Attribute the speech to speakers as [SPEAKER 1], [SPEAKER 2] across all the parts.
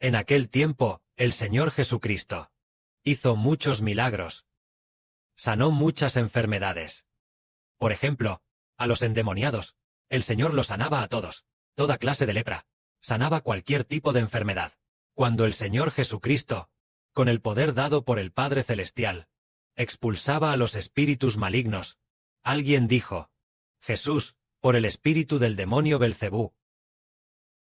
[SPEAKER 1] En aquel tiempo, el Señor Jesucristo hizo muchos milagros. Sanó muchas enfermedades. Por ejemplo, a los endemoniados, el Señor los sanaba a todos, toda clase de lepra, sanaba cualquier tipo de enfermedad. Cuando el Señor Jesucristo, con el poder dado por el Padre Celestial, expulsaba a los espíritus malignos, alguien dijo: Jesús, por el espíritu del demonio Belcebú,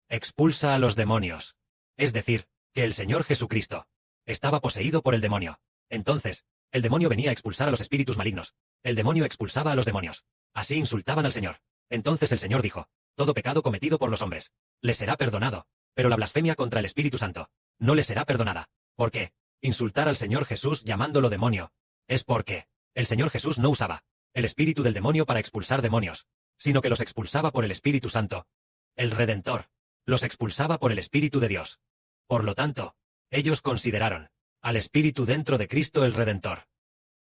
[SPEAKER 1] expulsa a los demonios. Es decir, que el Señor Jesucristo estaba poseído por el demonio. Entonces, el demonio venía a expulsar a los espíritus malignos. El demonio expulsaba a los demonios. Así insultaban al Señor. Entonces el Señor dijo: todo pecado cometido por los hombres les será perdonado, pero la blasfemia contra el Espíritu Santo no les será perdonada. ¿Por qué? Insultar al Señor Jesús llamándolo demonio es porque el Señor Jesús no usaba el espíritu del demonio para expulsar demonios, sino que los expulsaba por el Espíritu Santo. El Redentor los expulsaba por el Espíritu de Dios. Por lo tanto, ellos consideraron al Espíritu dentro de Cristo el Redentor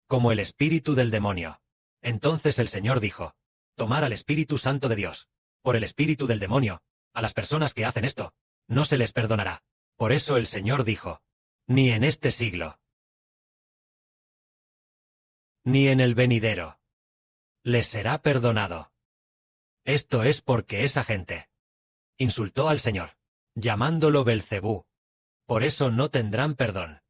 [SPEAKER 1] como el espíritu del demonio. Entonces el Señor dijo: tomar al Espíritu Santo de Dios por el espíritu del demonio, a las personas que hacen esto, no se les perdonará. Por eso el Señor dijo: ni en este siglo, ni en el venidero, les será perdonado. Esto es porque esa gente insultó al Señor, llamándolo Belcebú. Por eso no tendrán perdón.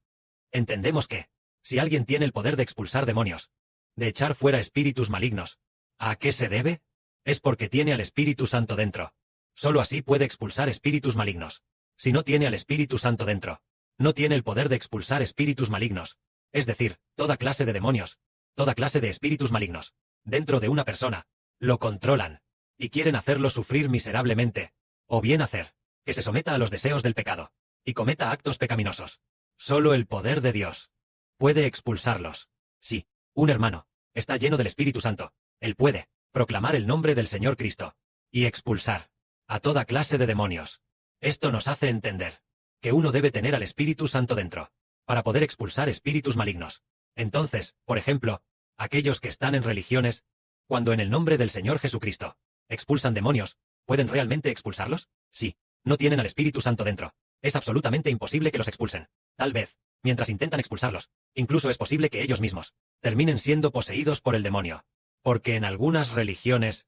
[SPEAKER 1] Entendemos que, si alguien tiene el poder de expulsar demonios, de echar fuera espíritus malignos, ¿a qué se debe? Es porque tiene al Espíritu Santo dentro. Solo así puede expulsar espíritus malignos. Si no tiene al Espíritu Santo dentro, no tiene el poder de expulsar espíritus malignos. Es decir, toda clase de demonios, toda clase de espíritus malignos, dentro de una persona, lo controlan, y quieren hacerlo sufrir miserablemente, o bien hacer que se someta a los deseos del pecado, y cometa actos pecaminosos. Solo el poder de Dios puede expulsarlos. Si un hermano está lleno del Espíritu Santo, él puede proclamar el nombre del Señor Cristo y expulsar a toda clase de demonios. Esto nos hace entender que uno debe tener al Espíritu Santo dentro para poder expulsar espíritus malignos. Entonces, por ejemplo, aquellos que están en religiones, cuando en el nombre del Señor Jesucristo expulsan demonios, ¿pueden realmente expulsarlos? Sí, no tienen al Espíritu Santo dentro. Es absolutamente imposible que los expulsen. Tal vez, mientras intentan expulsarlos, incluso es posible que ellos mismos terminen siendo poseídos por el demonio. Porque en algunas religiones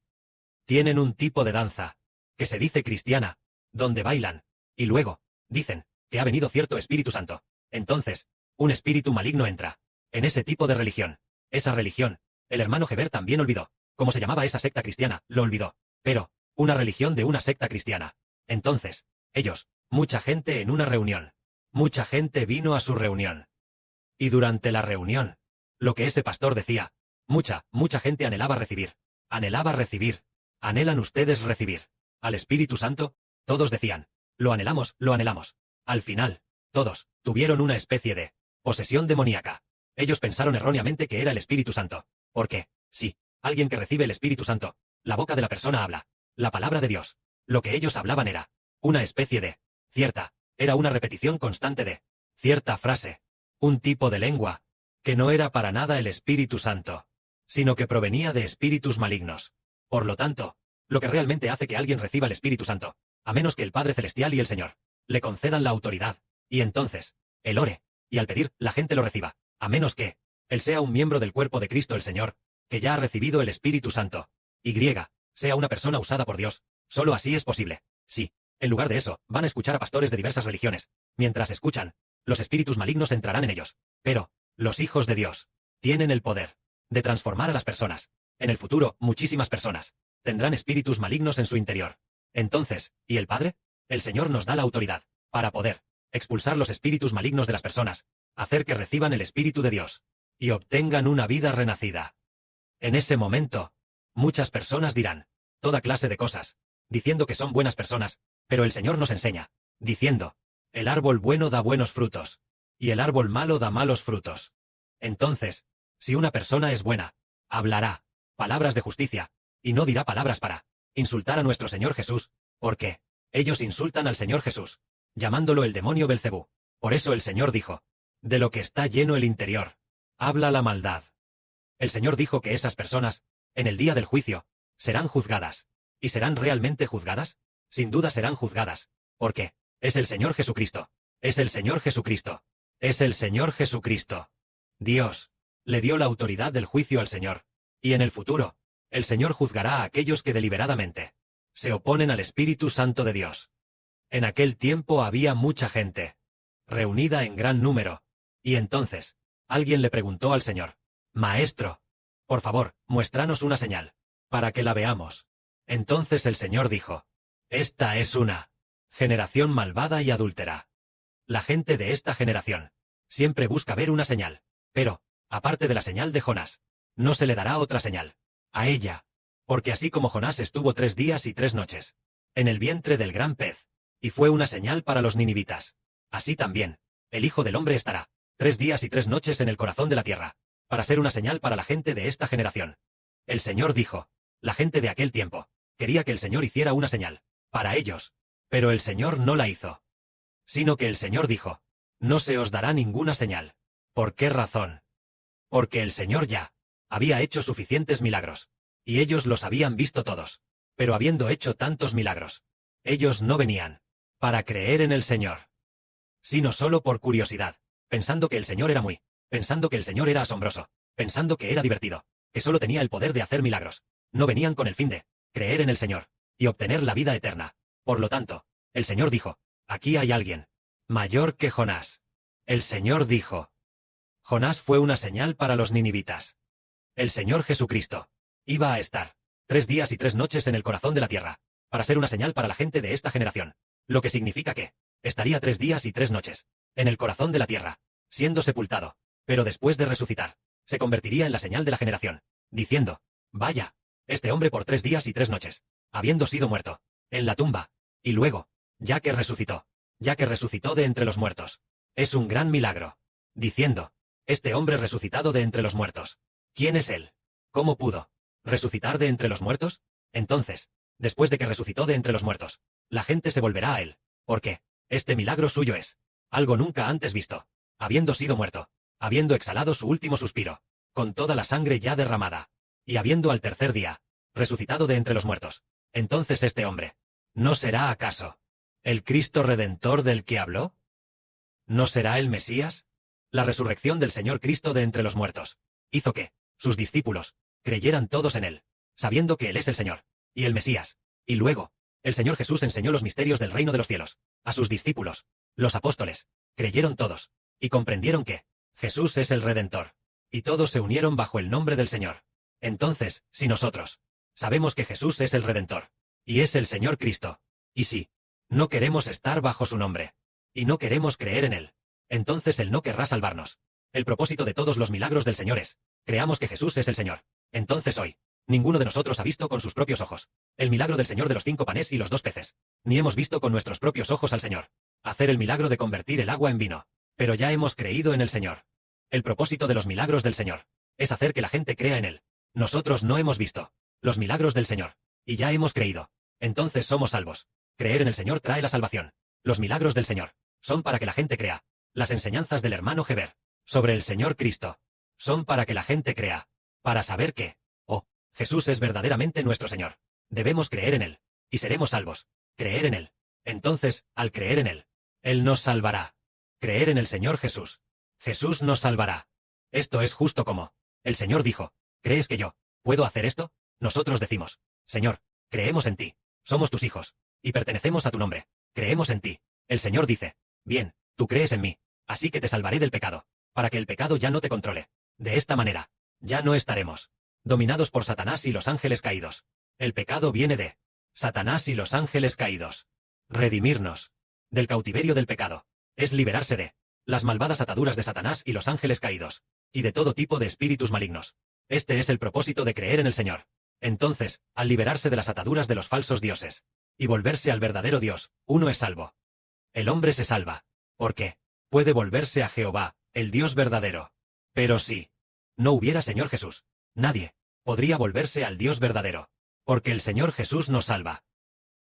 [SPEAKER 1] tienen un tipo de danza que se dice cristiana, donde bailan, y luego dicen que ha venido cierto Espíritu Santo. Entonces, un espíritu maligno entra en ese tipo de religión. Esa religión, el hermano Heber también olvidó cómo se llamaba esa secta cristiana, lo olvidó. Pero, una religión de una secta cristiana. Entonces, ellos, mucha gente en una reunión. Mucha gente vino a su reunión. Y durante la reunión, lo que ese pastor decía, mucha gente anhelaba recibir. Anhelaba recibir. ¿Anhelan ustedes recibir al Espíritu Santo? Todos decían, lo anhelamos, lo anhelamos. Al final, todos tuvieron una especie de posesión demoníaca. Ellos pensaron erróneamente que era el Espíritu Santo. Porque, sí, alguien que recibe el Espíritu Santo, la boca de la persona habla la palabra de Dios. Lo que ellos hablaban era una especie de era una repetición constante de cierta frase, un tipo de lengua, que no era para nada el Espíritu Santo, sino que provenía de espíritus malignos. Por lo tanto, lo que realmente hace que alguien reciba el Espíritu Santo, a menos que el Padre Celestial y el Señor le concedan la autoridad, y entonces, él ore, y al pedir, la gente lo reciba, a menos que él sea un miembro del cuerpo de Cristo el Señor, que ya ha recibido el Espíritu Santo, y sea una persona usada por Dios. Solo así es posible. Sí, en lugar de eso, van a escuchar a pastores de diversas religiones. Mientras escuchan, los espíritus malignos entrarán en ellos. Pero, los hijos de Dios tienen el poder de transformar a las personas. En el futuro, muchísimas personas tendrán espíritus malignos en su interior. Entonces, ¿y el Padre? El Señor nos da la autoridad para poder expulsar los espíritus malignos de las personas, hacer que reciban el Espíritu de Dios y obtengan una vida renacida. En ese momento, muchas personas dirán toda clase de cosas, diciendo que son buenas personas, pero el Señor nos enseña, diciendo, el árbol bueno da buenos frutos, y el árbol malo da malos frutos. Entonces, si una persona es buena, hablará palabras de justicia, y no dirá palabras para insultar a nuestro Señor Jesús, porque ellos insultan al Señor Jesús, llamándolo el demonio Belcebú. Por eso el Señor dijo, de lo que está lleno el interior, habla la maldad. El Señor dijo que esas personas, en el día del juicio, serán juzgadas. ¿Y serán realmente juzgadas? Sin duda serán juzgadas, porque es el Señor Jesucristo Es el Señor Jesucristo. Es el Señor Jesucristo. Dios le dio la autoridad del juicio al Señor. Y en el futuro, el Señor juzgará a aquellos que deliberadamente se oponen al Espíritu Santo de Dios. En aquel tiempo había mucha gente reunida en gran número. Y entonces, alguien le preguntó al Señor: Maestro, por favor, muéstranos una señal, para que la veamos. Entonces el Señor dijo: Esta es una generación malvada y adúltera. La gente de esta generación siempre busca ver una señal, pero, aparte de la señal de Jonás, no se le dará otra señal a ella. Porque así como Jonás estuvo 3 días y 3 noches en el vientre del gran pez, y fue una señal para los ninivitas, así también, el Hijo del Hombre estará 3 días y 3 noches en el corazón de la tierra, para ser una señal para la gente de esta generación. El Señor dijo: la gente de aquel tiempo quería que el Señor hiciera una señal para ellos, pero el Señor no la hizo. Sino que el Señor dijo: no se os dará ninguna señal. ¿Por qué razón? Porque el Señor ya había hecho suficientes milagros, y ellos los habían visto todos. Pero habiendo hecho tantos milagros, ellos no venían para creer en el Señor, sino solo por curiosidad, pensando que el Señor era pensando que el Señor era asombroso, pensando que era divertido, que solo tenía el poder de hacer milagros. No venían con el fin de creer en el Señor y obtener la vida eterna. Por lo tanto, el Señor dijo: aquí hay alguien mayor que Jonás. El Señor dijo: Jonás fue una señal para los ninivitas. El Señor Jesucristo iba a estar 3 días y 3 noches en el corazón de la tierra, para ser una señal para la gente de esta generación, lo que significa que estaría 3 días y 3 noches en el corazón de la tierra, siendo sepultado, pero después de resucitar, se convertiría en la señal de la generación, diciendo: vaya, este hombre por 3 días y 3 noches, habiendo sido muerto en la tumba, y luego, ya que resucitó de entre los muertos, es un gran milagro, diciendo: este hombre resucitado de entre los muertos, ¿quién es él? ¿Cómo pudo resucitar de entre los muertos? Entonces, después de que resucitó de entre los muertos, la gente se volverá a él, porque este milagro suyo es algo nunca antes visto, habiendo sido muerto, habiendo exhalado su último suspiro, con toda la sangre ya derramada, y habiendo al tercer día resucitado de entre los muertos. Entonces este hombre, ¿no será acaso el Cristo Redentor del que habló? ¿No será el Mesías? La resurrección del Señor Cristo de entre los muertos hizo que sus discípulos creyeran todos en él, sabiendo que él es el Señor y el Mesías. Y luego, el Señor Jesús enseñó los misterios del reino de los cielos a sus discípulos. Los apóstoles creyeron todos y comprendieron que Jesús es el Redentor, y todos se unieron bajo el nombre del Señor. Entonces, si nosotros sabemos que Jesús es el Redentor y es el Señor Cristo, y si no queremos estar bajo su nombre y no queremos creer en él, entonces él no querrá salvarnos. El propósito de todos los milagros del Señor es: creamos que Jesús es el Señor. Entonces hoy, ninguno de nosotros ha visto con sus propios ojos el milagro del Señor de los 5 panes y los 2 peces, ni hemos visto con nuestros propios ojos al Señor hacer el milagro de convertir el agua en vino, pero ya hemos creído en el Señor. El propósito de los milagros del Señor es hacer que la gente crea en él. Nosotros no hemos visto los milagros del Señor, y ya hemos creído. Entonces somos salvos. Creer en el Señor trae la salvación. Los milagros del Señor son para que la gente crea. Las enseñanzas del hermano Heber sobre el Señor Cristo son para que la gente crea, para saber que, oh, Jesús es verdaderamente nuestro Señor. Debemos creer en él, y seremos salvos. Creer en él. Entonces, al creer en él, él nos salvará. Creer en el Señor Jesús. Jesús nos salvará. Esto es justo como el Señor dijo: ¿crees que yo puedo hacer esto? Nosotros decimos: Señor, creemos en ti, somos tus hijos, y pertenecemos a tu nombre, creemos en ti. El Señor dice: bien, tú crees en mí, así que te salvaré del pecado, para que el pecado ya no te controle. De esta manera, ya no estaremos dominados por Satanás y los ángeles caídos. El pecado viene de Satanás y los ángeles caídos. Redimirnos del cautiverio del pecado es liberarse de las malvadas ataduras de Satanás y los ángeles caídos, y de todo tipo de espíritus malignos. Este es el propósito de creer en el Señor. Entonces, al liberarse de las ataduras de los falsos dioses y volverse al verdadero Dios, uno es salvo. El hombre se salva, porque puede volverse a Jehová, el Dios verdadero. Pero si no hubiera Señor Jesús, nadie podría volverse al Dios verdadero, porque el Señor Jesús nos salva.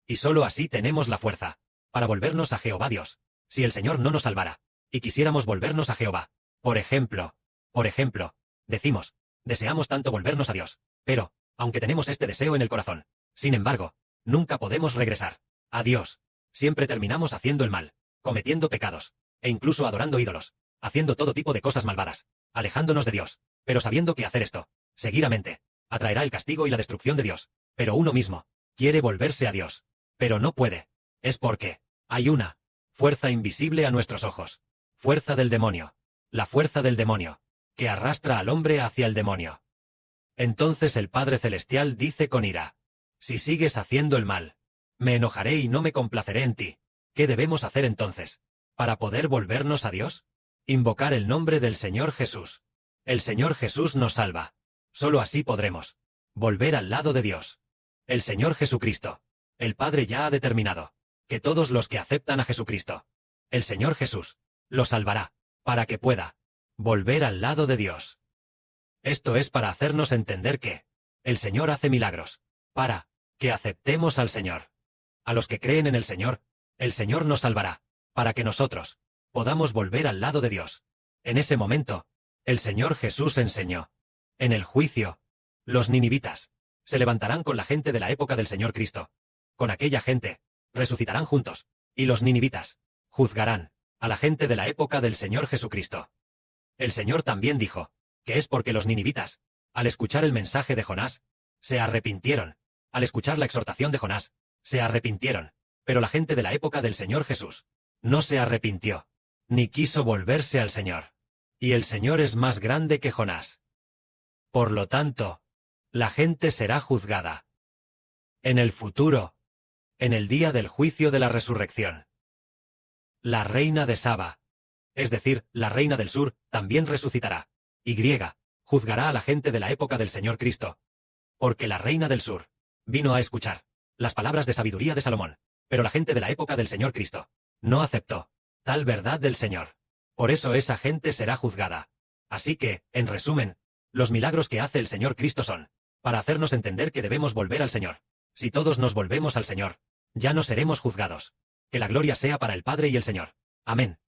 [SPEAKER 1] Y solo así tenemos la fuerza para volvernos a Jehová Dios. Si el Señor no nos salvara, y quisiéramos volvernos a Jehová, por ejemplo, decimos: deseamos tanto volvernos a Dios, pero, aunque tenemos este deseo en el corazón, sin embargo, nunca podemos regresar a Dios. Siempre terminamos haciendo el mal, cometiendo pecados, e incluso adorando ídolos, haciendo todo tipo de cosas malvadas, alejándonos de Dios, pero sabiendo que hacer esto, seguidamente, atraerá el castigo y la destrucción de Dios. Pero uno mismo quiere volverse a Dios, pero no puede. Es porque hay una fuerza invisible a nuestros ojos, fuerza del demonio, la fuerza del demonio, que arrastra al hombre hacia el demonio. Entonces el Padre Celestial dice con ira: si sigues haciendo el mal, me enojaré y no me complaceré en ti. ¿Qué debemos hacer entonces, para poder volvernos a Dios? Invocar el nombre del Señor Jesús. El Señor Jesús nos salva. Solo así podremos volver al lado de Dios. El Señor Jesucristo. El Padre ya ha determinado que todos los que aceptan a Jesucristo, el Señor Jesús, los salvará, para que pueda volver al lado de Dios. Esto es para hacernos entender que el Señor hace milagros, para que aceptemos al Señor. A los que creen en el Señor nos salvará, para que nosotros podamos volver al lado de Dios. En ese momento, el Señor Jesús enseñó: en el juicio, los ninivitas se levantarán con la gente de la época del Señor Cristo. Con aquella gente, resucitarán juntos, y los ninivitas juzgarán a la gente de la época del Señor Jesucristo. El Señor también dijo que es porque los ninivitas, al escuchar el mensaje de Jonás, se arrepintieron. Al escuchar la exhortación de Jonás, se arrepintieron. Pero la gente de la época del Señor Jesús no se arrepintió, ni quiso volverse al Señor. Y el Señor es más grande que Jonás. Por lo tanto, la gente será juzgada. En el futuro, en el día del juicio de la resurrección. La reina de Saba, es decir, la reina del sur, también resucitará. Y juzgará a la gente de la época del Señor Cristo. Porque la reina del sur vino a escuchar las palabras de sabiduría de Salomón, pero la gente de la época del Señor Cristo no aceptó tal verdad del Señor. Por eso esa gente será juzgada. Así que, en resumen, los milagros que hace el Señor Cristo son para hacernos entender que debemos volver al Señor. Si todos nos volvemos al Señor, ya no seremos juzgados. Que la gloria sea para el Padre y el Señor. Amén.